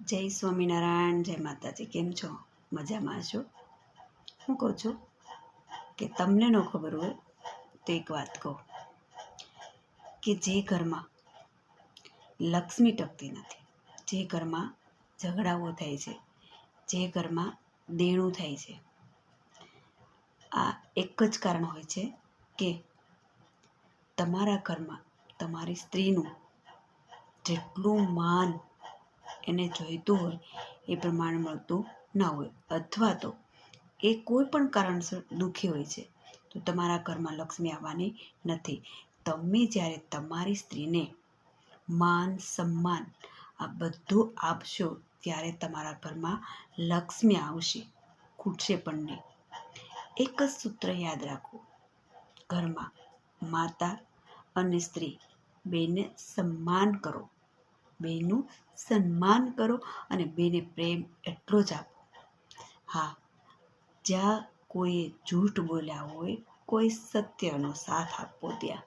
જય સ્વામિનારાયણ, જય માતાજી. કેમ છો? મજામાં છો? હું કહું છું કે તમને ન ખબર હોય તો એક વાત કહું કે જે ઘરમાં લક્ષ્મી ટકતી નથી, જે ઘરમાં ઝઘડાઓ થાય છે, જે ઘરમાં દેણું થાય છે, આ એક જ કારણ હોય છે કે તમારા ઘરમાં તમારી સ્ત્રીનું જેટલું માન એને જોઈતું હોય એ પ્રમાણે મળતું ના હોય, અથવા તો એ કોઈ પણ કારણસર દુઃખી હોય છે તો તમારા ઘરમાં લક્ષ્મી આવવાની નથી. તમે જ્યારે તમારી સ્ત્રીને માન સન્માન આ બધું આપશો ત્યારે તમારા ઘરમાં લક્ષ્મી આવશે, ખૂટશે પણ નહીં. એક જ સૂત્ર યાદ રાખો, ઘરમાં માતા અને સ્ત્રી બેને સન્માન કરો, બેનું સન્માન કરો અને બેને પ્રેમ એટલો જ આપો. હા, જ્યાં કોઈએ જૂઠ બોલ્યા હોય, કોઈ સત્યનો સાથ આપવો ત્યાં